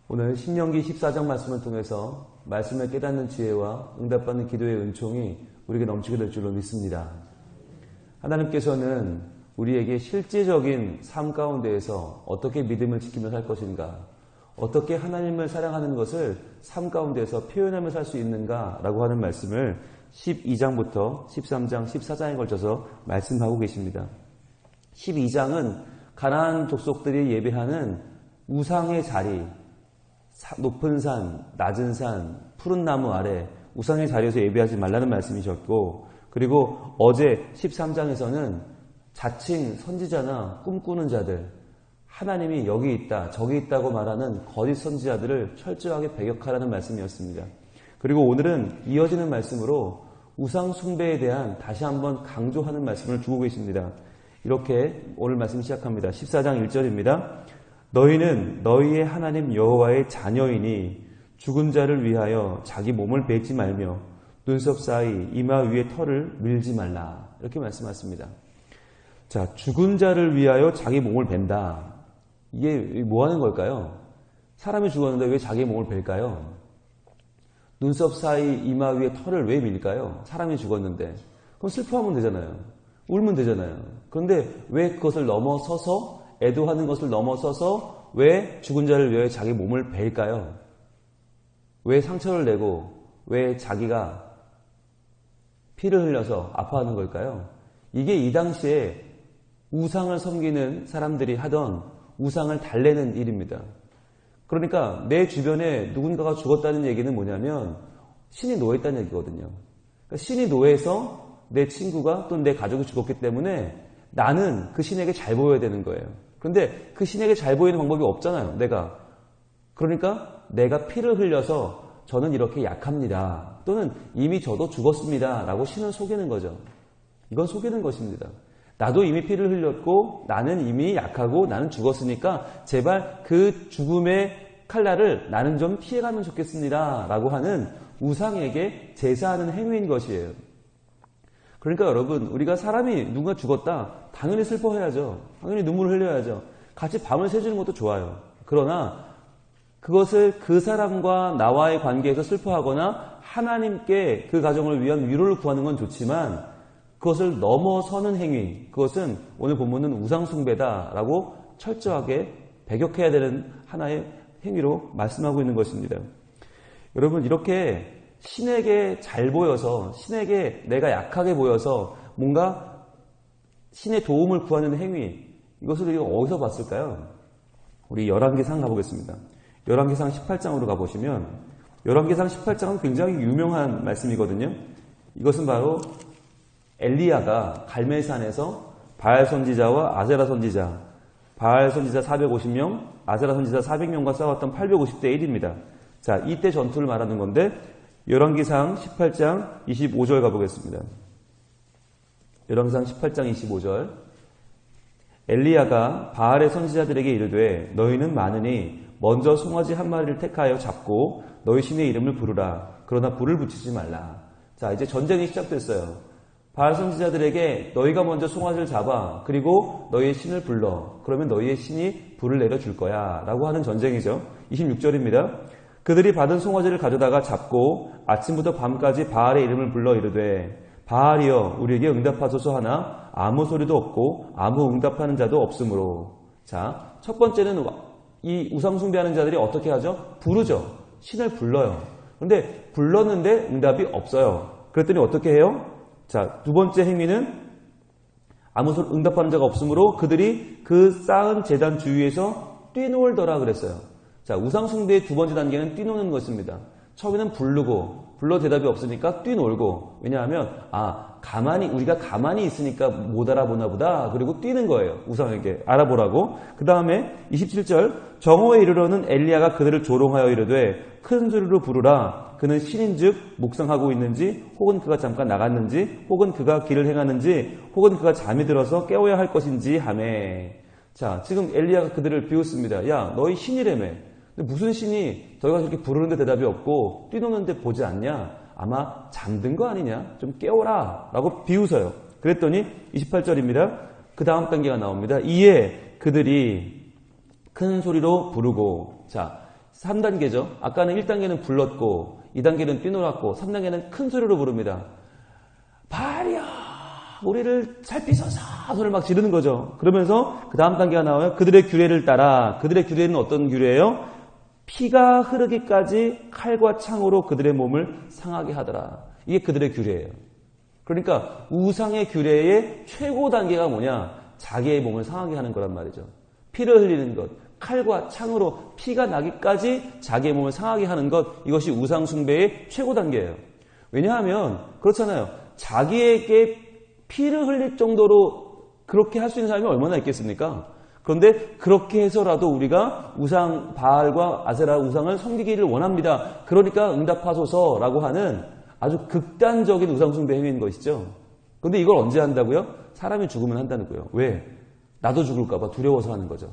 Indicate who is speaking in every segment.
Speaker 1: 오늘 신명기 14장 말씀을 통해서 말씀을 깨닫는 지혜와 응답받는 기도의 은총이 우리에게 넘치게 될 줄로 믿습니다. 하나님께서는 우리에게 실제적인 삶 가운데에서 어떻게 믿음을 지키며 살 것인가, 어떻게 하나님을 사랑하는 것을 삶 가운데에서 표현하며 살 수 있는가 라고 하는 말씀을 12장부터 13장, 14장에 걸쳐서 말씀하고 계십니다. 12장은 가나안 족속들이 예배하는 우상의 자리, 높은 산, 낮은 산, 푸른 나무 아래 우상의 자리에서 예배하지 말라는 말씀이셨고, 그리고 어제 13장에서는 자칭 선지자나 꿈꾸는 자들, 하나님이 여기 있다, 저기 있다고 말하는 거짓 선지자들을 철저하게 배격하라는 말씀이었습니다. 그리고 오늘은 이어지는 말씀으로 우상 숭배에 대한 다시 한번 강조하는 말씀을 주고 계십니다. 이렇게 오늘 말씀 시작합니다. 14장 1절입니다. 너희는 너희의 하나님 여호와의 자녀이니 죽은 자를 위하여 자기 몸을 뱉지 말며 눈썹 사이 이마 위에 털을 밀지 말라. 이렇게 말씀하십니다. 자, 죽은 자를 위하여 자기 몸을 벤다. 이게 뭐 하는 걸까요? 사람이 죽었는데 왜 자기 몸을 벨까요? 눈썹 사이 이마 위에 털을 왜 밀까요? 사람이 죽었는데. 그럼 슬퍼하면 되잖아요. 울면 되잖아요. 그런데 왜 그것을 넘어서서, 애도하는 것을 넘어서서 왜 죽은 자를 위하여 자기 몸을 벨까요? 왜 상처를 내고 왜 자기가 피를 흘려서 아파하는 걸까요? 이게 이 당시에 우상을 섬기는 사람들이 하던 우상을 달래는 일입니다. 그러니까 내 주변에 누군가가 죽었다는 얘기는 뭐냐면 신이 노했다는 얘기거든요. 그러니까 신이 노해서 내 친구가 또는 내 가족이 죽었기 때문에 나는 그 신에게 잘 보여야 되는 거예요. 그런데 그 신에게 잘 보이는 방법이 없잖아요, 내가. 그러니까 내가 피를 흘려서 저는 이렇게 약합니다. 또는 이미 저도 죽었습니다. 라고 신을 속이는 거죠. 이건 속이는 것입니다. 나도 이미 피를 흘렸고 나는 이미 약하고 나는 죽었으니까 제발 그 죽음의 칼날을 나는 좀 피해가면 좋겠습니다. 라고 하는 우상에게 제사하는 행위인 것이에요. 그러니까 여러분, 우리가 사람이 누군가 죽었다, 당연히 슬퍼해야죠. 당연히 눈물을 흘려야죠. 같이 밤을 새주는 것도 좋아요. 그러나 그것을 그 사람과 나와의 관계에서 슬퍼하거나 하나님께 그 가정을 위한 위로를 구하는 건 좋지만 그것을 넘어서는 행위, 그것은 오늘 본문은 우상숭배다라고 철저하게 배격해야 되는 하나의 행위로 말씀하고 있는 것입니다. 여러분, 이렇게 신에게 잘 보여서, 신에게 내가 약하게 보여서 뭔가 신의 도움을 구하는 행위, 이것을 우리가 어디서 봤을까요? 우리 열왕기상 가보겠습니다. 열왕기상 18장으로 가보시면 열왕기상 18장은 굉장히 유명한 말씀이거든요. 이것은 바로 엘리야가 갈멜산에서 바알 선지자와 아세라 선지자, 바알 선지자 450명, 아세라 선지자 400명과 싸웠던 850대 1입니다. 자, 이때 전투를 말하는 건데 열왕기상 18장 25절 가보겠습니다. 열왕기상 18장 25절. 엘리야가 바알의 선지자들에게 이르되 너희는 많으니 먼저 송아지 한 마리를 택하여 잡고 너희 신의 이름을 부르라. 그러나 불을 붙이지 말라. 자, 이제 전쟁이 시작됐어요. 바알 선지자들에게 너희가 먼저 송아지를 잡아, 그리고 너희의 신을 불러. 그러면 너희의 신이 불을 내려줄 거야. 라고 하는 전쟁이죠. 26절입니다. 그들이 받은 송아지를 가져다가 잡고 아침부터 밤까지 바알의 이름을 불러 이르되 바알이여 우리에게 응답하소서 하나 아무 소리도 없고 아무 응답하는 자도 없으므로. 자, 첫 번째는 이 우상숭배하는 자들이 어떻게 하죠? 부르죠. 신을 불러요. 그런데 불렀는데 응답이 없어요. 그랬더니 어떻게 해요? 자, 두 번째 행위는 아무 응답하는 자가 없으므로 그들이 그 쌓은 제단 주위에서 뛰놀더라 그랬어요. 자, 우상숭배의 두 번째 단계는 뛰노는 것입니다. 처음에는 불러 대답이 없으니까 뛰놀고, 왜냐하면 우리가 가만히 있으니까 못 알아보나 보다. 그리고 뛰는 거예요. 우상에게 알아보라고. 그 다음에 27절. 정오에 이르러는 엘리야가 그들을 조롱하여 이르되 큰 소리로 부르라. 그는 신인즉 묵상하고 있는지, 혹은 그가 잠깐 나갔는지, 혹은 그가 길을 행하는지, 혹은 그가 잠이 들어서 깨워야 할 것인지 하매. 자, 지금 엘리야가 그들을 비웃습니다. 야, 너희 신이라며. 근데 무슨 신이 너희가 저렇게 부르는데 대답이 없고 뛰노는데 보지 않냐? 아마 잠든 거 아니냐? 좀 깨워라. 라고 비웃어요. 그랬더니 28절입니다. 그 다음 단계가 나옵니다. 이에 그들이 큰 소리로 부르고. 자, 3단계죠. 아까는 1단계는 불렀고 2단계는 뛰놀았고 3단계는 큰 소리로 부릅니다. 바알이야 우리를 살피소서 소리를 막 지르는 거죠. 그러면서 그 다음 단계가 나와요. 그들의 규례를 따라. 그들의 규례는 어떤 규례예요? 피가 흐르기까지 칼과 창으로 그들의 몸을 상하게 하더라. 이게 그들의 규례예요. 그러니까 우상의 규례의 최고 단계가 뭐냐? 자기의 몸을 상하게 하는 거란 말이죠. 피를 흘리는 것, 칼과 창으로 피가 나기까지 자기의 몸을 상하게 하는 것, 이것이 우상 숭배의 최고 단계예요. 왜냐하면 그렇잖아요. 자기에게 피를 흘릴 정도로 그렇게 할 수 있는 사람이 얼마나 있겠습니까? 그런데 그렇게 해서라도 우리가 우상 바알과 아세라 우상을 섬기기를 원합니다. 그러니까 응답하소서라고 하는 아주 극단적인 우상 숭배 행위인 것이죠. 그런데 이걸 언제 한다고요? 사람이 죽으면 한다는 거예요. 왜? 나도 죽을까 봐 두려워서 하는 거죠.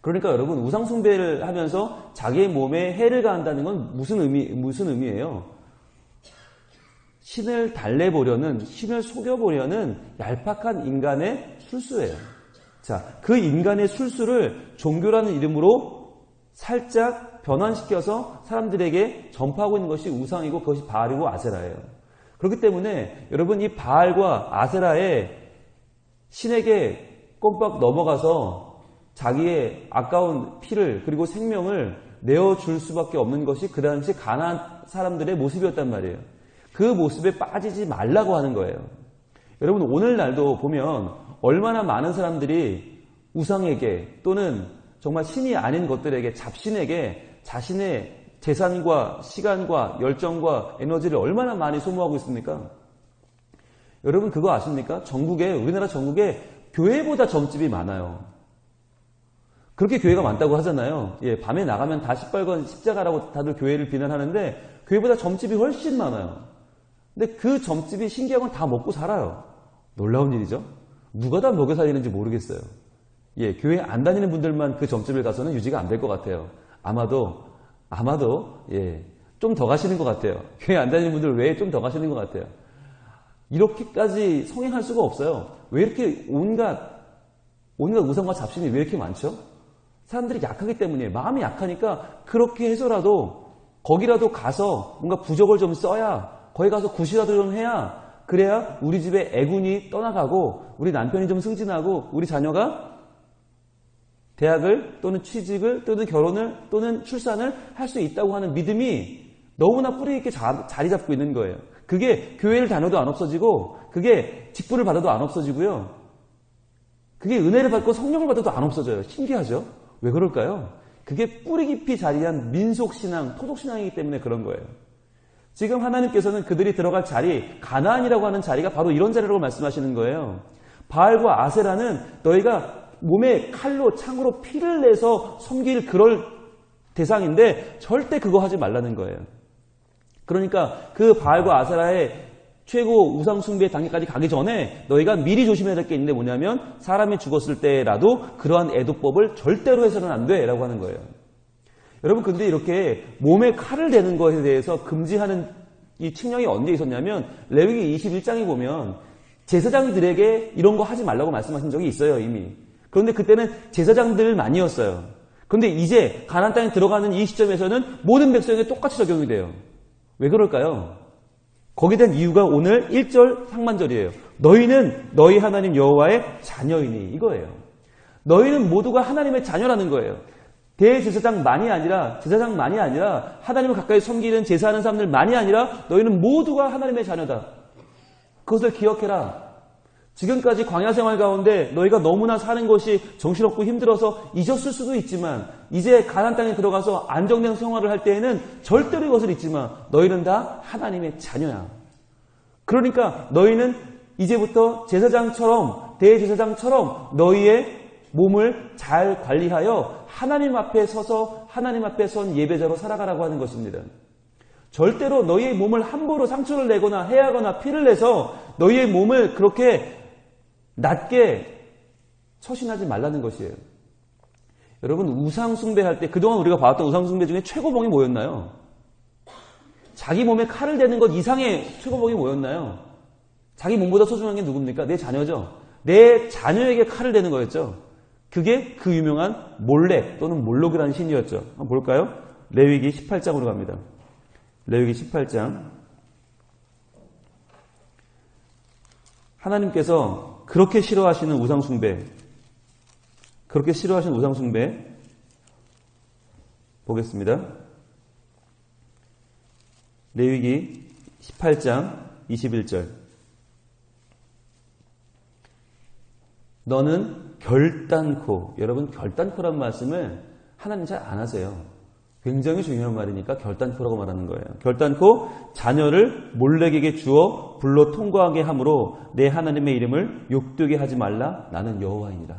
Speaker 1: 그러니까 여러분 우상 숭배를 하면서 자기의 몸에 해를 가한다는 건 무슨 의미예요? 신을 달래보려는, 신을 속여보려는 얄팍한 인간의 술수예요. 자, 그 인간의 술수를 종교라는 이름으로 살짝 변환시켜서 사람들에게 전파하고 있는 것이 우상이고 그것이 바알이고 아세라예요. 그렇기 때문에 여러분 이 바알과 아세라의 신에게 꼼빡 넘어가서 자기의 아까운 피를 그리고 생명을 내어줄 수밖에 없는 것이 그 당시 가나안 사람들의 모습이었단 말이에요. 그 모습에 빠지지 말라고 하는 거예요. 여러분 오늘날도 보면 얼마나 많은 사람들이 우상에게 또는 정말 신이 아닌 것들에게 잡신에게 자신의 재산과 시간과 열정과 에너지를 얼마나 많이 소모하고 있습니까? 여러분 그거 아십니까? 우리나라 전국에 교회보다 점집이 많아요. 그렇게 교회가 많다고 하잖아요. 예, 밤에 나가면 다 시뻘건 십자가라고 다들 교회를 비난하는데 교회보다 점집이 훨씬 많아요. 근데 그 점집이 신기한 건 다 먹고 살아요. 놀라운 일이죠. 누가 다 먹여 살리는지 모르겠어요. 예, 교회 안 다니는 분들만 그 점집을 가서는 유지가 안 될 것 같아요. 아마도 예, 좀 더 가시는 것 같아요. 교회 안 다니는 분들 외에 좀 더 가시는 것 같아요. 이렇게까지 성행할 수가 없어요. 왜 이렇게 온갖 우상과 잡신이 왜 이렇게 많죠? 사람들이 약하기 때문이에요. 마음이 약하니까 그렇게 해서라도 거기라도 가서 뭔가 부적을 좀 써야 거기 가서 굿이라도 좀 해야 그래야 우리 집에 애군이 떠나가고 우리 남편이 좀 승진하고 우리 자녀가 대학을 또는 취직을 또는 결혼을 또는 출산을 할 수 있다고 하는 믿음이 너무나 뿌리 있게 자리 잡고 있는 거예요. 그게 교회를 다녀도 안 없어지고 그게 직분을 받아도 안 없어지고요. 그게 은혜를 받고 성령을 받아도 안 없어져요. 신기하죠? 왜 그럴까요? 그게 뿌리 깊이 자리한 민속신앙, 토속신앙이기 때문에 그런 거예요. 지금 하나님께서는 그들이 들어갈 자리, 가나안이라고 하는 자리가 바로 이런 자리라고 말씀하시는 거예요. 바알과 아세라는 너희가 몸에 칼로 창으로 피를 내서 섬길 그럴 대상인데 절대 그거 하지 말라는 거예요. 그러니까 그 바알과 아세라의 최고 우상 숭배 단계까지 가기 전에 너희가 미리 조심해야 될 게 있는데 뭐냐면 사람이 죽었을 때라도 그러한 애도법을 절대로 해서는 안 돼 라고 하는 거예요. 여러분 근데 이렇게 몸에 칼을 대는 것에 대해서 금지하는 이 칙령이 언제 있었냐면 레위기 21장에 보면 제사장들에게 이런 거 하지 말라고 말씀하신 적이 있어요 이미. 그런데 그때는 제사장들만이었어요. 그런데 이제 가나안 땅에 들어가는 이 시점에서는 모든 백성에게 똑같이 적용이 돼요. 왜 그럴까요? 거기에 대한 이유가 오늘 1절 상반절이에요. 너희는 너희 하나님 여호와의 자녀이니 이거예요. 너희는 모두가 하나님의 자녀라는 거예요. 대제사장만이 아니라 하나님을 가까이 섬기는 제사하는 사람들만이 아니라 너희는 모두가 하나님의 자녀다. 그것을 기억해라. 지금까지 광야 생활 가운데 너희가 너무나 사는 것이 정신없고 힘들어서 잊었을 수도 있지만 이제 가나안 땅에 들어가서 안정된 생활을 할 때에는 절대로 이것을 잊지 마. 너희는 다 하나님의 자녀야. 그러니까 너희는 이제부터 제사장처럼 대제사장처럼 너희의 몸을 잘 관리하여 하나님 앞에 서서 하나님 앞에 선 예배자로 살아가라고 하는 것입니다. 절대로 너희의 몸을 함부로 상처를 내거나 해하거나 피를 내서 너희의 몸을 그렇게 낮게 처신하지 말라는 것이에요. 여러분 우상 숭배할 때 그동안 우리가 봐왔던 우상 숭배 중에 최고봉이 뭐였나요? 자기 몸에 칼을 대는 것 이상의 최고봉이 뭐였나요? 자기 몸보다 소중한 게 누굽니까? 내 자녀죠. 내 자녀에게 칼을 대는 거였죠. 그게 그 유명한 몰렉 또는 몰록이라는 신이었죠. 한번 볼까요? 레위기 18장으로 갑니다. 레위기 18장. 하나님께서 그렇게 싫어하시는 우상숭배, 보겠습니다. 레위기 18장 21절. 너는 결단코, 여러분 결단코란 말씀을 하나님 잘 안 하세요. 굉장히 중요한 말이니까 결단코라고 말하는 거예요. 결단코 자녀를 몰렉에게 주어 불로 통과하게 함으로 내 하나님의 이름을 욕되게 하지 말라. 나는 여호와이니라.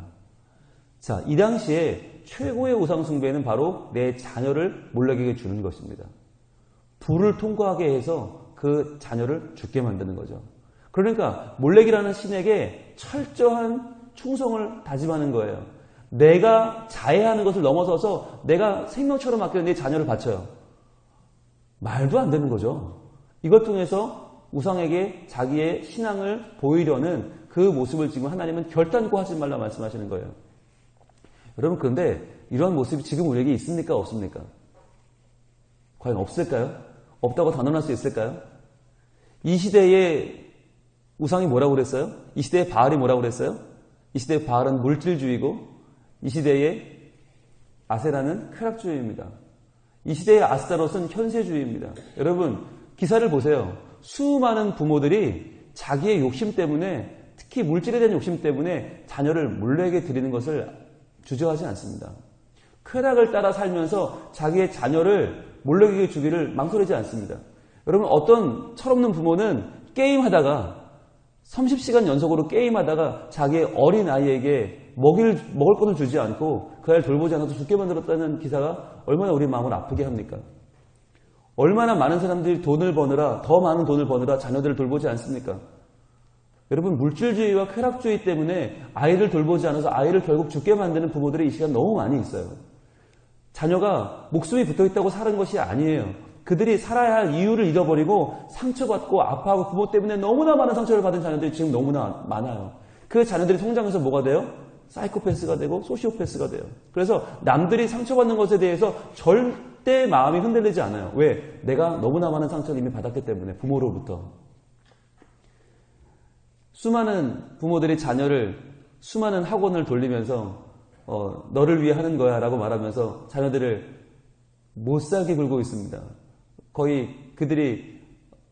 Speaker 1: 자, 이 당시에 최고의 우상 숭배는 바로 내 자녀를 몰렉에게 주는 것입니다. 불을 통과하게 해서 그 자녀를 죽게 만드는 거죠. 그러니까 몰렉이라는 신에게 철저한 충성을 다짐하는 거예요. 내가 자해하는 것을 넘어서서 내가 생명처럼 아끼는 내 자녀를 바쳐요. 말도 안 되는 거죠. 이걸 통해서 우상에게 자기의 신앙을 보이려는 그 모습을 지금 하나님은 결단코 하지 말라 말씀하시는 거예요. 여러분, 그런데 이러한 모습이 지금 우리에게 있습니까? 없습니까? 과연 없을까요? 없다고 단언할 수 있을까요? 이 시대의 우상이 뭐라고 그랬어요? 이 시대의 바알이 뭐라고 그랬어요? 이 시대의 바알은 물질주의고 이 시대의 아세라는 쾌락주의입니다. 이 시대의 아스타롯은 현세주의입니다. 여러분, 기사를 보세요. 수많은 부모들이 자기의 욕심 때문에, 특히 물질에 대한 욕심 때문에 자녀를 몰렉에게 드리는 것을 주저하지 않습니다. 쾌락을 따라 살면서 자기의 자녀를 몰렉에게 주기를 망설이지 않습니다. 여러분, 어떤 철없는 부모는 게임하다가 30시간 연속으로 게임하다가 자기의 어린 아이에게 먹을 것을 주지 않고 그 아이를 돌보지 않아도 죽게 만들었다는 기사가 얼마나 우리 마음을 아프게 합니까? 얼마나 많은 사람들이 더 많은 돈을 버느라 자녀들을 돌보지 않습니까? 여러분, 물질주의와 쾌락주의 때문에 아이를 돌보지 않아서 아이를 결국 죽게 만드는 부모들이 이 시간 너무 많이 있어요. 자녀가 목숨이 붙어있다고 사는 것이 아니에요. 그들이 살아야 할 이유를 잃어버리고 상처받고 아파하고 부모 때문에 너무나 많은 상처를 받은 자녀들이 지금 너무나 많아요. 그 자녀들이 성장해서 뭐가 돼요? 사이코패스가 되고 소시오패스가 돼요. 그래서 남들이 상처받는 것에 대해서 절대 마음이 흔들리지 않아요. 왜? 내가 너무나 많은 상처를 이미 받았기 때문에, 부모로부터. 수많은 부모들이 자녀를 수많은 학원을 돌리면서 너를 위해 하는 거야 라고 말하면서 자녀들을 못살게 굴고 있습니다. 거의 그들이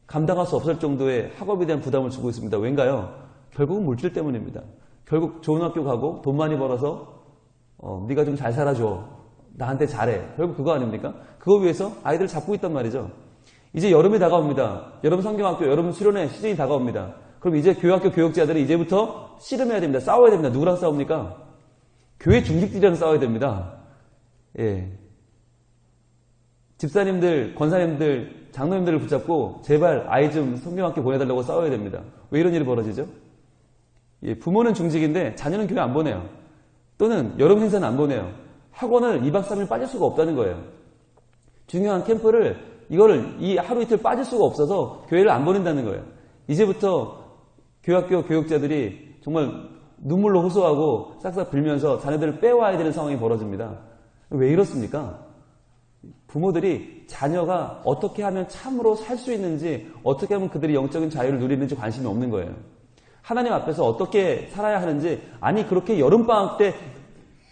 Speaker 1: 감당할 수 없을 정도의 학업에 대한 부담을 주고 있습니다. 왠가요? 결국은 물질 때문입니다. 결국 좋은 학교 가고 돈 많이 벌어서 네가 좀 잘 살아줘. 나한테 잘해. 결국 그거 아닙니까? 그거 위해서 아이들 잡고 있단 말이죠. 이제 여름이 다가옵니다. 여름 성경학교, 여름 수련회 시즌이 다가옵니다. 그럼 이제 교회학교 교역자들이 이제부터 씨름해야 됩니다. 싸워야 됩니다. 누구랑 싸웁니까? 교회 중직들이랑 싸워야 됩니다. 예. 집사님들, 권사님들, 장로님들을 붙잡고 제발 아이 좀 성경학교 보내달라고 싸워야 됩니다. 왜 이런 일이 벌어지죠? 예, 부모는 중직인데 자녀는 교회 안 보내요. 또는 여름 행사는 안 보내요. 학원을 2박 3일 빠질 수가 없다는 거예요. 중요한 캠프를 이 하루 이틀 빠질 수가 없어서 교회를 안 보낸다는 거예요. 이제부터 교회학교 교육자들이 정말 눈물로 호소하고 싹싹 빌면서 자녀들을 빼와야 되는 상황이 벌어집니다. 왜 이렇습니까? 부모들이 자녀가 어떻게 하면 참으로 살 수 있는지, 어떻게 하면 그들이 영적인 자유를 누리는지 관심이 없는 거예요. 하나님 앞에서 어떻게 살아야 하는지, 아니 그렇게 여름방학 때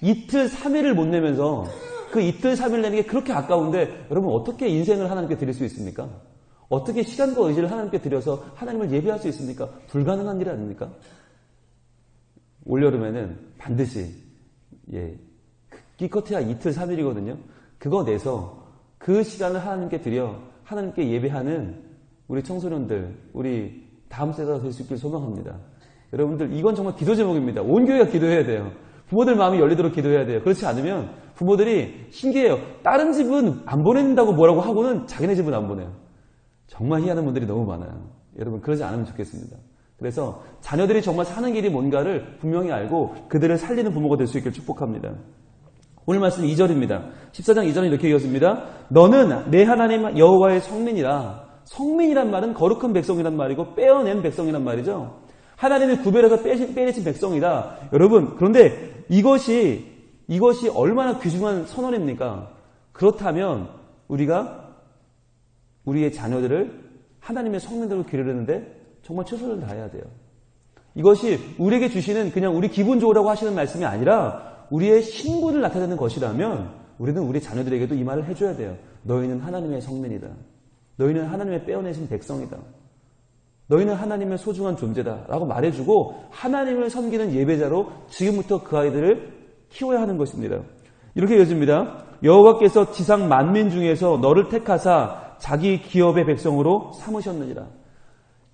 Speaker 1: 이틀 3일을 못 내면서 그 이틀 3일 내는 게 그렇게 아까운데 여러분 어떻게 인생을 하나님께 드릴 수 있습니까? 어떻게 시간과 의지를 하나님께 드려서 하나님을 예배할 수 있습니까? 불가능한 일 아닙니까? 올여름에는 반드시 기껏해야 이틀 3일이거든요. 그거 내서 그 시간을 하나님께 드려 하나님께 예배하는 우리 청소년들, 우리 다음 세대가 될 수 있길 소망합니다. 여러분들 이건 정말 기도 제목입니다. 온 교회가 기도해야 돼요. 부모들 마음이 열리도록 기도해야 돼요. 그렇지 않으면 부모들이 신기해요. 다른 집은 안 보낸다고 뭐라고 하고는 자기네 집은 안 보내요. 정말 희한한 분들이 너무 많아요. 여러분 그러지 않으면 좋겠습니다. 그래서 자녀들이 정말 사는 길이 뭔가를 분명히 알고 그들을 살리는 부모가 될 수 있길 축복합니다. 오늘 말씀 2절입니다. 14장 2절은 이렇게 이어집니다. 너는 내 하나님 여호와의 성민이라. 성민이란 말은 거룩한 백성이란 말이고 빼어낸 백성이란 말이죠. 하나님이 구별해서 빼내신 백성이다. 여러분, 그런데 이것이 얼마나 귀중한 선언입니까? 그렇다면 우리가 우리의 자녀들을 하나님의 성민대로 기르려는데 정말 최선을 다해야 돼요. 이것이 우리에게 주시는 그냥 우리 기분 좋으라고 하시는 말씀이 아니라 우리의 신분을 나타내는 것이라면 우리는 우리 자녀들에게도 이 말을 해줘야 돼요. 너희는 하나님의 성민이다. 너희는 하나님의 빼어내신 백성이다. 너희는 하나님의 소중한 존재다 라고 말해주고 하나님을 섬기는 예배자로 지금부터 그 아이들을 키워야 하는 것입니다. 이렇게 이어집니다. 여호와께서 지상 만민 중에서 너를 택하사 자기 기업의 백성으로 삼으셨느니라.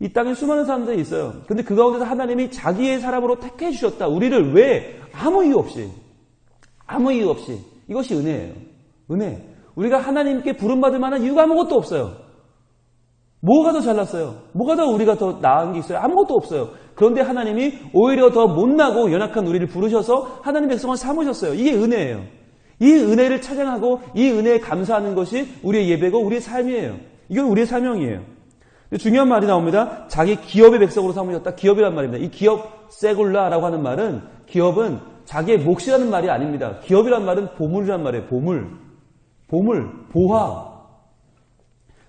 Speaker 1: 이 땅에 수많은 사람들이 있어요. 근데 그 가운데서 하나님이 자기의 사람으로 택해 주셨다. 우리를 왜? 아무 이유 없이. 이것이 은혜예요. 은혜. 우리가 하나님께 부름받을 만한 이유가 아무것도 없어요. 뭐가 더 잘났어요? 뭐가 더 우리가 더 나은 게 있어요? 아무것도 없어요. 그런데 하나님이 오히려 더 못나고 연약한 우리를 부르셔서 하나님의 백성을 삼으셨어요. 이게 은혜예요. 이 은혜를 찬양하고 이 은혜에 감사하는 것이 우리의 예배고 우리의 삶이에요. 이건 우리의 사명이에요. 중요한 말이 나옵니다. 자기 기업의 백성으로 삼으셨다. 기업이란 말입니다. 이 기업 세굴라라고 하는 말은 기업은 자기의 몫이라는 말이 아닙니다. 기업이란 말은 보물이란 말이에요. 보물, 보화.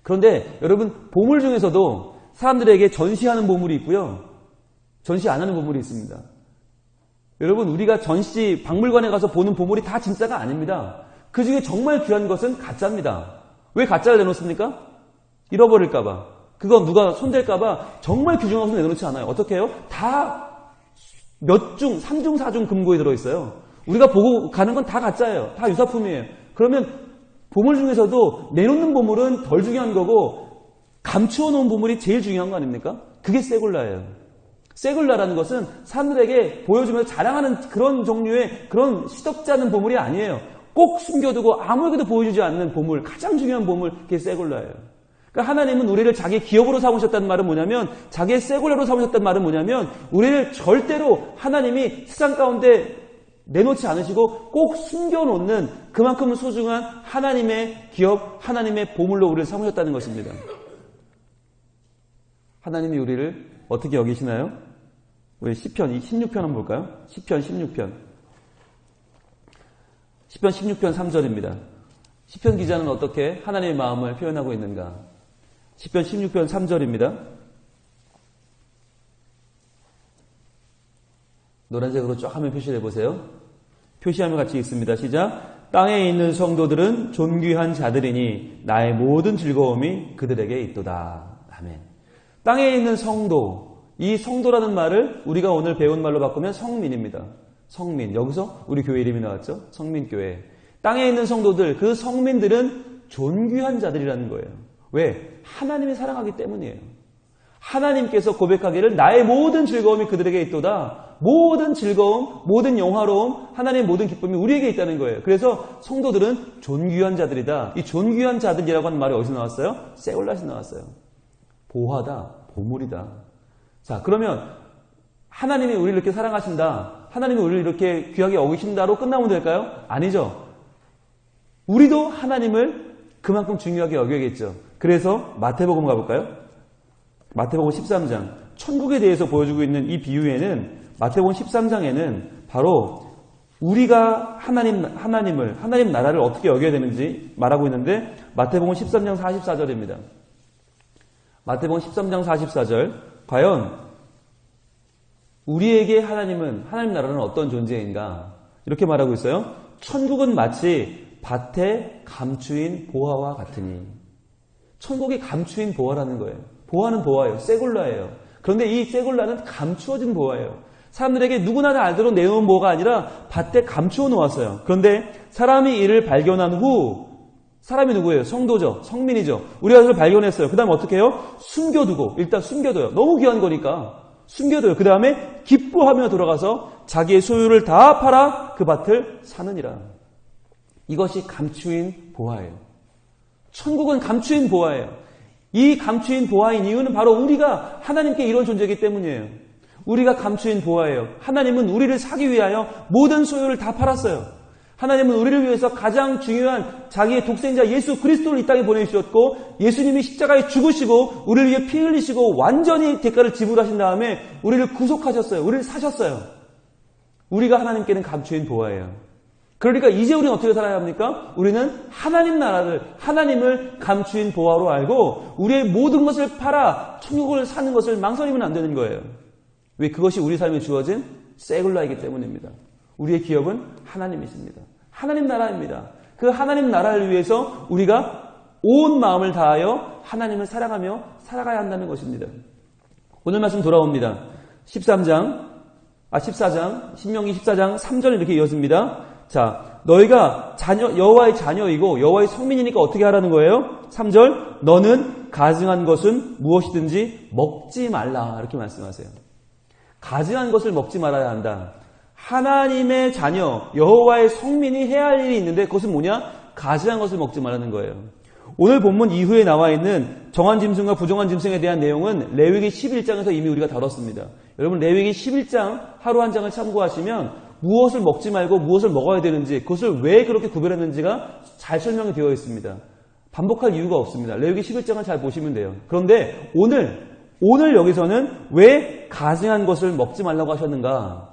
Speaker 1: 그런데 여러분 보물 중에서도 사람들에게 전시하는 보물이 있고요. 전시 안 하는 보물이 있습니다. 여러분 우리가 전시 박물관에 가서 보는 보물이 다 진짜가 아닙니다. 그 중에 정말 귀한 것은 가짜입니다. 왜 가짜를 내놓습니까? 잃어버릴까 봐. 그거 누가 손댈까 봐 정말 귀중한 것은 내놓지 않아요. 어떻게 해요? 다 몇 중, 3중, 4중 금고에 들어있어요. 우리가 보고 가는 건 다 가짜예요. 다 유사품이에요. 그러면 보물 중에서도 내놓는 보물은 덜 중요한 거고 감추어 놓은 보물이 제일 중요한 거 아닙니까? 그게 세굴라예요. 세굴라라는 것은 사람들에게 보여주면서 자랑하는 그런 종류의 그런 시덥지 않은 보물이 아니에요. 꼭 숨겨두고 아무에게도 보여주지 않는 보물, 가장 중요한 보물, 그게 세굴라예요. 그러니까 하나님은 우리를 자기 기업으로 삼으셨다는 말은 뭐냐면 자기의 세굴라로 삼으셨다는 말은 뭐냐면 우리를 절대로 하나님이 세상 가운데 내놓지 않으시고 꼭 숨겨놓는 그만큼 소중한 하나님의 기업, 하나님의 보물로 우리를 삼으셨다는 것입니다. 하나님이 우리를 어떻게 여기시나요? 우리 시편 16편 한번 볼까요? 시편 16편 3절입니다. 시편 기자는 어떻게 하나님의 마음을 표현하고 있는가? 시편 16편 3절입니다. 노란색으로 쫙 화면 표시를 해보세요. 표시하면 같이 읽습니다. 시작. 땅에 있는 성도들은 존귀한 자들이니 나의 모든 즐거움이 그들에게 있도다. 아멘. 땅에 있는 성도, 이 성도라는 말을 우리가 오늘 배운 말로 바꾸면 성민입니다. 성민. 여기서 우리 교회 이름이 나왔죠? 성민교회. 땅에 있는 성도들, 그 성민들은 존귀한 자들이라는 거예요. 왜? 하나님이 사랑하기 때문이에요. 하나님께서 고백하기를 나의 모든 즐거움이 그들에게 있도다. 모든 즐거움, 모든 영화로움, 하나님의 모든 기쁨이 우리에게 있다는 거예요. 그래서 성도들은 존귀한 자들이다. 이 존귀한 자들이라고 하는 말이 어디서 나왔어요? 세굴라에서 나왔어요. 보화다, 보물이다. 자, 그러면 하나님이 우리를 이렇게 사랑하신다. 하나님이 우리를 이렇게 귀하게 여기신다로 끝나면 될까요? 아니죠. 우리도 하나님을 그만큼 중요하게 여겨야겠죠. 그래서 마태복음 가볼까요? 마태복음 13장. 천국에 대해서 보여주고 있는 이 비유에는 마태복음 13장에는 바로 우리가 하나님 나라를 어떻게 여겨야 되는지 말하고 있는데 마태복음 13장 44절입니다. 마태복음 13장 44절. 과연 우리에게 하나님 나라는 어떤 존재인가? 이렇게 말하고 있어요. 천국은 마치 밭에 감추인 보화와 같으니. 천국이 감추인 보화라는 거예요. 보화는 보화예요. 세굴라예요. 그런데 이 세굴라는 감추어진 보화예요. 사람들에게 누구나 다 알도록 내놓은 보화가 아니라 밭에 감추어 놓았어요. 그런데 사람이 이를 발견한 후, 사람이 누구예요? 성도죠. 성민이죠. 우리가 그걸 발견했어요. 그 다음에 어떻게 해요? 숨겨두고, 일단 숨겨둬요. 너무 귀한 거니까 숨겨둬요. 그 다음에 기뻐하며 돌아가서 자기의 소유를 다 팔아 그 밭을 사느니라. 이것이 감추인 보화예요. 천국은 감추인 보화예요. 이 감추인 보화인 이유는 바로 우리가 하나님께 이런 존재이기 때문이에요. 우리가 감추인 보화예요. 하나님은 우리를 사기 위하여 모든 소유를 다 팔았어요. 하나님은 우리를 위해서 가장 중요한 자기의 독생자 예수 그리스도를 이 땅에 보내주셨고 예수님이 십자가에 죽으시고 우리를 위해 피 흘리시고 완전히 대가를 지불하신 다음에 우리를 구속하셨어요. 우리를 사셨어요. 우리가 하나님께는 감추인 보화예요. 그러니까 이제 우리는 어떻게 살아야 합니까? 우리는 하나님 나라를, 하나님을 감추인 보화로 알고 우리의 모든 것을 팔아 천국을 사는 것을 망설이면 안 되는 거예요. 왜? 그것이 우리 삶에 주어진 세굴라이기 때문입니다. 우리의 기업은 하나님이십니다. 하나님 나라입니다. 그 하나님 나라를 위해서 우리가 온 마음을 다하여 하나님을 사랑하며 살아가야 한다는 것입니다. 오늘 말씀 돌아옵니다. 14장, 신명기 14장 3절 이렇게 이어집니다. 자, 너희가 여호와의 자녀이고 여호와의 성민이니까 어떻게 하라는 거예요? 3절, 너는 가증한 것은 무엇이든지 먹지 말라. 이렇게 말씀하세요. 가증한 것을 먹지 말아야 한다. 하나님의 자녀, 여호와의 성민이 해야 할 일이 있는데 그것은 뭐냐? 가증한 것을 먹지 말라는 거예요. 오늘 본문 이후에 나와 있는 정한 짐승과 부정한 짐승에 대한 내용은 레위기 11장에서 이미 우리가 다뤘습니다. 여러분 레위기 11장 하루 한 장을 참고하시면 무엇을 먹지 말고 무엇을 먹어야 되는지, 그것을 왜 그렇게 구별했는지가 잘 설명이 되어 있습니다. 반복할 이유가 없습니다. 레위기 11장을 잘 보시면 돼요. 그런데 오늘 여기서는 왜 가증한 것을 먹지 말라고 하셨는가?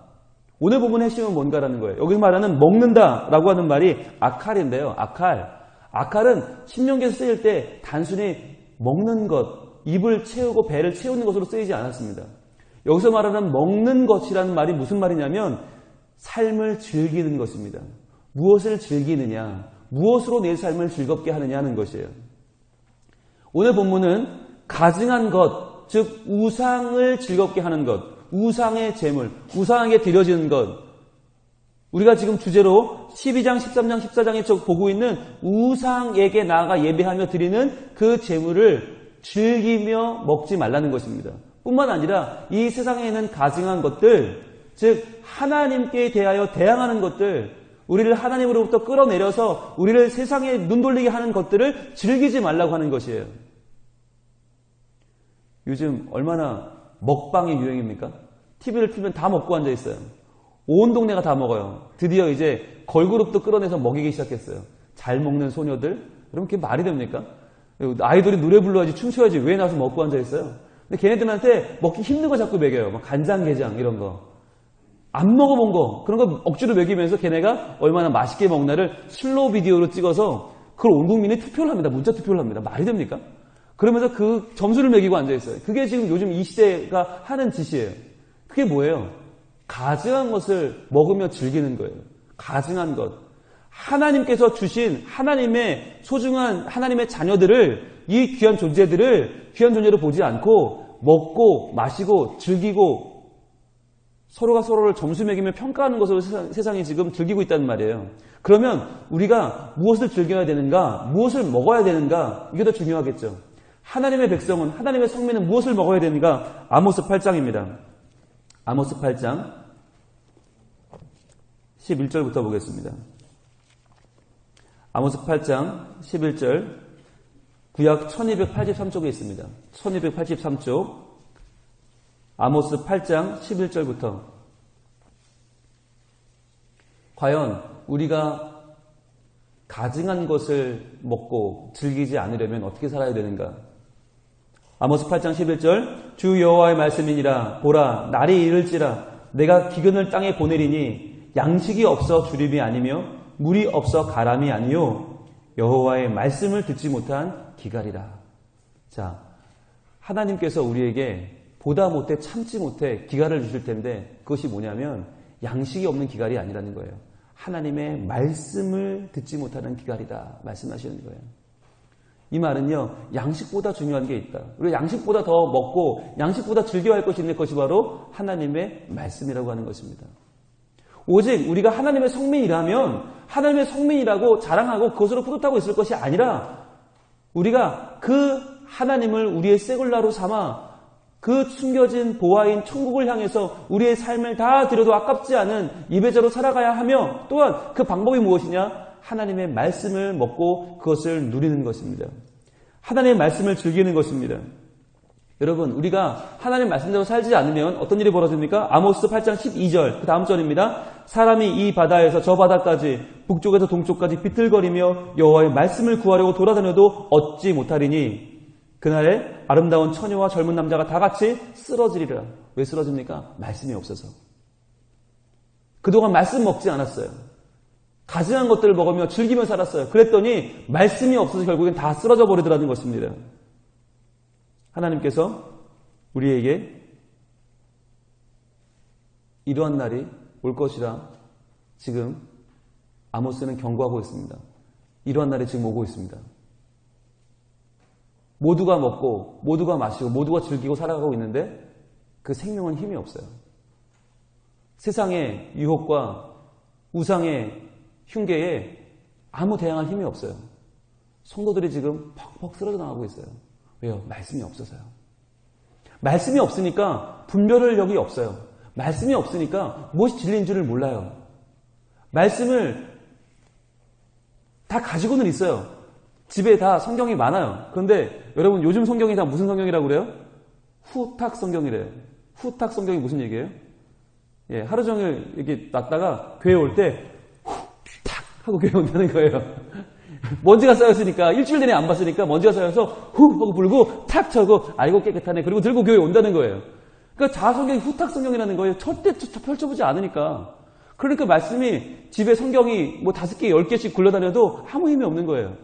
Speaker 1: 오늘 본문 핵심은 뭔가라는 거예요. 여기서 말하는 먹는다라고 하는 말이 아칼인데요. 아칼은 신명기에서 쓰일 때 단순히 먹는 것, 입을 채우고 배를 채우는 것으로 쓰이지 않았습니다. 여기서 말하는 먹는 것이라는 말이 무슨 말이냐면 삶을 즐기는 것입니다. 무엇을 즐기느냐, 무엇으로 내 삶을 즐겁게 하느냐 하는 것이에요. 오늘 본문은 가증한 것, 즉 우상을 즐겁게 하는 것, 우상의 제물, 우상에게 드려지는 것, 우리가 지금 주제로 12장, 13장, 14장에 보고 있는 우상에게 나아가 예배하며 드리는 그 제물을 즐기며 먹지 말라는 것입니다. 뿐만 아니라 이 세상에 있는 가증한 것들, 즉 하나님께 대하여 대항하는 것들, 우리를 하나님으로부터 끌어내려서 우리를 세상에 눈 돌리게 하는 것들을 즐기지 말라고 하는 것이에요. 요즘 얼마나 먹방이 유행입니까? TV를 틀면 다 먹고 앉아 있어요. 온 동네가 다 먹어요. 드디어 이제 걸그룹도 끌어내서 먹이기 시작했어요. 잘 먹는 소녀들? 그럼 그게 말이 됩니까? 아이돌이 노래 불러야지, 춤춰야지 왜 나와서 먹고 앉아 있어요? 근데 걔네들한테 먹기 힘든 거 자꾸 먹여요. 막 간장게장 이런 거. 안 먹어본 거, 그런 거 억지로 먹이면서 걔네가 얼마나 맛있게 먹나를 슬로우 비디오로 찍어서 그걸 온 국민이 투표를 합니다. 문자 투표를 합니다. 말이 됩니까? 그러면서 그 점수를 매기고 앉아있어요. 그게 지금 요즘 이 시대가 하는 짓이에요. 그게 뭐예요? 가증한 것을 먹으며 즐기는 거예요. 가증한 것. 하나님께서 주신 하나님의 소중한 하나님의 자녀들을, 이 귀한 존재들을 귀한 존재로 보지 않고 먹고 마시고 즐기고 서로가 서로를 점수 매기며 평가하는 것으로 세상이 지금 즐기고 있다는 말이에요. 그러면 우리가 무엇을 즐겨야 되는가, 무엇을 먹어야 되는가, 이게 더 중요하겠죠. 하나님의 백성은, 하나님의 성민은 무엇을 먹어야 되는가? 아모스 8장입니다. 아모스 8장 11절부터 보겠습니다. 아모스 8장 11절, 구약 1283쪽에 있습니다. 1283쪽 아모스 8장 11절부터. 과연 우리가 가증한 것을 먹고 즐기지 않으려면 어떻게 살아야 되는가? 아모스 8장 11절, 주 여호와의 말씀이니라. 보라, 날이 이를지라. 내가 기근을 땅에 보내리니 양식이 없어 주림이 아니며 물이 없어 가람이 아니요 여호와의 말씀을 듣지 못한 기갈이라. 자, 하나님께서 우리에게 보다 못해 참지 못해 기갈을 주실 텐데 그것이 뭐냐면 양식이 없는 기갈이 아니라는 거예요. 하나님의 말씀을 듣지 못하는 기갈이다 말씀하시는 거예요. 이 말은요, 양식보다 중요한 게 있다. 우리가 양식보다 더 먹고 양식보다 즐겨야 할 것이 있는 것이 바로 하나님의 말씀이라고 하는 것입니다. 오직 우리가 하나님의 성민이라면 하나님의 성민이라고 자랑하고 그것으로 뿌듯하고 있을 것이 아니라 우리가 그 하나님을 우리의 세굴라로 삼아 그 숨겨진 보화인 천국을 향해서 우리의 삶을 다 드려도 아깝지 않은 예배자로 살아가야 하며, 또한 그 방법이 무엇이냐? 하나님의 말씀을 먹고 그것을 누리는 것입니다. 하나님의 말씀을 즐기는 것입니다. 여러분, 우리가 하나님 말씀대로 살지 않으면 어떤 일이 벌어집니까? 아모스 8장 12절, 그 다음 절입니다. 사람이 이 바다에서 저 바다까지, 북쪽에서 동쪽까지 비틀거리며 여호와의 말씀을 구하려고 돌아다녀도 얻지 못하리니 그날에 아름다운 처녀와 젊은 남자가 다 같이 쓰러지리라. 왜 쓰러집니까? 말씀이 없어서. 그동안 말씀 먹지 않았어요. 가증한 것들을 먹으며 즐기며 살았어요. 그랬더니 말씀이 없어서 결국엔 다 쓰러져 버리더라는 것입니다. 하나님께서 우리에게 이러한 날이 올 것이라 지금 아모스는 경고하고 있습니다. 이러한 날이 지금 오고 있습니다. 모두가 먹고 모두가 마시고 모두가 즐기고 살아가고 있는데 그 생명은 힘이 없어요. 세상의 유혹과 우상의 흉계에 아무 대항할 힘이 없어요. 성도들이 지금 퍽퍽 쓰러져 나가고 있어요. 왜요? 말씀이 없어서요. 말씀이 없으니까 분별을 여기 없어요. 말씀이 없으니까 무엇이 진리인 줄을 몰라요. 말씀을 다 가지고는 있어요. 집에 다 성경이 많아요. 그런데 여러분 요즘 성경이 다 무슨 성경이라고 그래요? 후탁 성경이래요. 후탁 성경이 무슨 얘기예요? 예, 하루 종일 이렇게 놨다가 교회 올 때 탁 하고 교회 온다는 거예요. 먼지가 쌓였으니까 일주일 내내 안 봤으니까 먼지가 쌓여서 후 하고 불고 탁 쳐고 아이고 깨끗하네. 그리고 들고 교회 온다는 거예요. 그러니까 자성경이 후탁 성경이라는 거예요. 절대 펼쳐보지 않으니까. 그러니까 말씀이 집에 성경이 뭐 5개, 10개씩 굴러다녀도 아무 힘이 없는 거예요.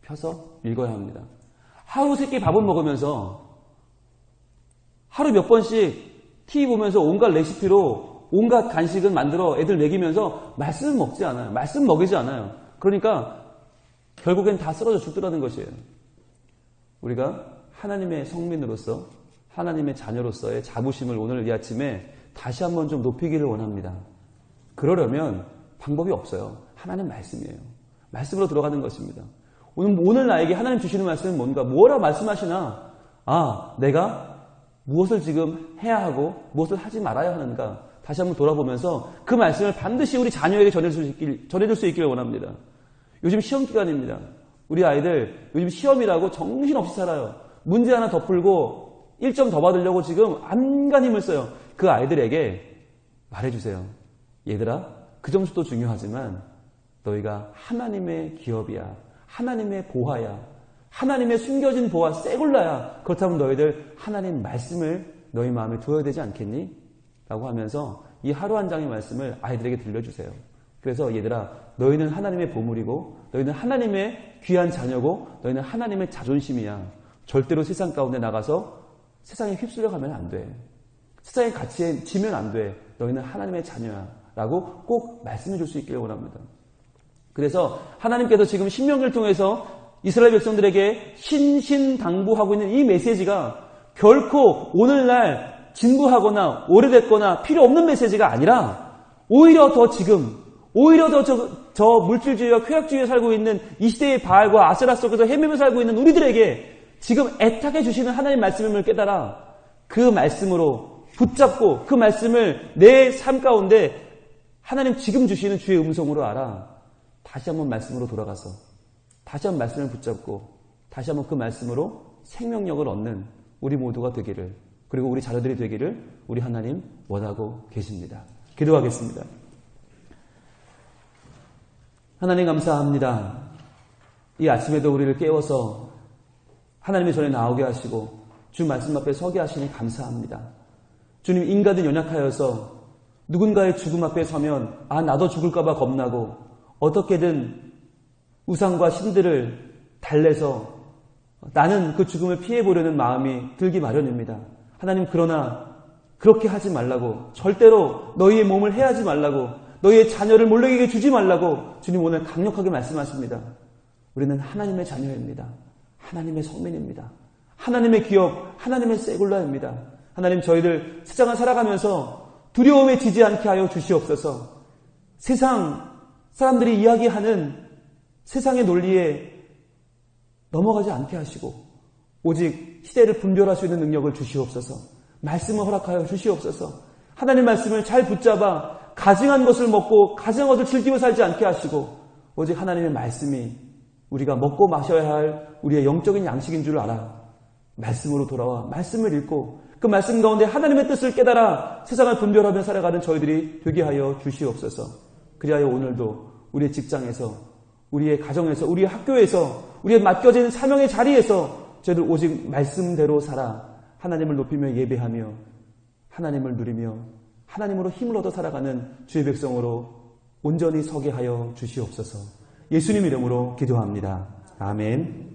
Speaker 1: 펴서 읽어야 합니다. 하루 3끼 밥을 먹으면서 하루 몇 번씩 TV 보면서 온갖 레시피로 온갖 간식은 만들어 애들 먹이면서 말씀 먹지 않아요. 말씀 먹이지 않아요. 그러니까 결국엔 다 쓰러져 죽더라는 것이에요. 우리가 하나님의 성민으로서 하나님의 자녀로서의 자부심을 오늘 이 아침에 다시 한번 좀 높이기를 원합니다. 그러려면 방법이 없어요. 하나님 말씀이에요. 말씀으로 들어가는 것입니다. 오늘 나에게 하나님 주시는 말씀은 뭔가? 뭐라 말씀하시나? 내가 무엇을 지금 해야 하고 무엇을 하지 말아야 하는가? 다시 한번 돌아보면서 그 말씀을 반드시 우리 자녀에게 전해줄 수 있기를 원합니다. 요즘 시험 기간입니다. 우리 아이들 요즘 시험이라고 정신없이 살아요. 문제 하나 더 풀고 1점 더 받으려고 지금 안간 힘을 써요. 그 아이들에게 말해주세요. 얘들아, 그 점수도 중요하지만 너희가 하나님의 기업이야. 하나님의 보화야. 하나님의 숨겨진 보화 세굴라야. 그렇다면 너희들 하나님 말씀을 너희 마음에 두어야 되지 않겠니? 라고 하면서 이 하루 한 장의 말씀을 아이들에게 들려주세요. 그래서 얘들아, 너희는 하나님의 보물이고 너희는 하나님의 귀한 자녀고 너희는 하나님의 자존심이야. 절대로 세상 가운데 나가서 세상에 휩쓸려 가면 안 돼. 세상의 가치에 지면 안 돼. 너희는 하나님의 자녀야. 라고 꼭 말씀해 줄 수 있기를 원합니다. 그래서 하나님께서 지금 신명기를 통해서 이스라엘 백성들에게 신신당부하고 있는 이 메시지가 결코 오늘날 진부하거나 오래됐거나 필요 없는 메시지가 아니라 오히려 더 지금, 오히려 더 저 물질주의와 쾌락주의에 살고 있는 이 시대의 바알과 아세라 속에서 헤매며 살고 있는 우리들에게 지금 애타게 주시는 하나님 말씀임을 깨달아 그 말씀으로 붙잡고 그 말씀을 내 삶 가운데 하나님 지금 주시는 주의 음성으로 알아. 다시 한번 말씀으로 돌아가서 다시 한번 말씀을 붙잡고 다시 한번 그 말씀으로 생명력을 얻는 우리 모두가 되기를, 그리고 우리 자녀들이 되기를 우리 하나님 원하고 계십니다. 기도하겠습니다. 하나님 감사합니다. 이 아침에도 우리를 깨워서 하나님의 전에 나오게 하시고 주 말씀 앞에 서게 하시니 감사합니다. 주님, 인간은 연약하여서 누군가의 죽음 앞에 서면 나도 죽을까 봐 겁나고 어떻게든 우상과 신들을 달래서 나는 그 죽음을 피해보려는 마음이 들기 마련입니다. 하나님, 그러나 그렇게 하지 말라고, 절대로 너희의 몸을 해하지 말라고, 너희의 자녀를 몰래에게 주지 말라고 주님 오늘 강력하게 말씀하십니다. 우리는 하나님의 자녀입니다. 하나님의 성민입니다. 하나님의 기업, 하나님의 세굴라입니다. 하나님, 저희들 세상을 살아가면서 두려움에 지지 않게 하여 주시옵소서. 세상 사람들이 이야기하는 세상의 논리에 넘어가지 않게 하시고 오직 시대를 분별할 수 있는 능력을 주시옵소서. 말씀을 허락하여 주시옵소서. 하나님 말씀을 잘 붙잡아 가증한 것을 먹고 가증한 것을 즐기며 살지 않게 하시고 오직 하나님의 말씀이 우리가 먹고 마셔야 할 우리의 영적인 양식인 줄 알아 말씀으로 돌아와 말씀을 읽고 그 말씀 가운데 하나님의 뜻을 깨달아 세상을 분별하며 살아가는 저희들이 되게 하여 주시옵소서. 그리하여 오늘도 우리의 직장에서, 우리의 가정에서, 우리의 학교에서, 우리의 맡겨진 사명의 자리에서 저희들 오직 말씀대로 살아 하나님을 높이며 예배하며 하나님을 누리며 하나님으로 힘을 얻어 살아가는 주의 백성으로 온전히 서게 하여 주시옵소서. 예수님 이름으로 기도합니다. 아멘.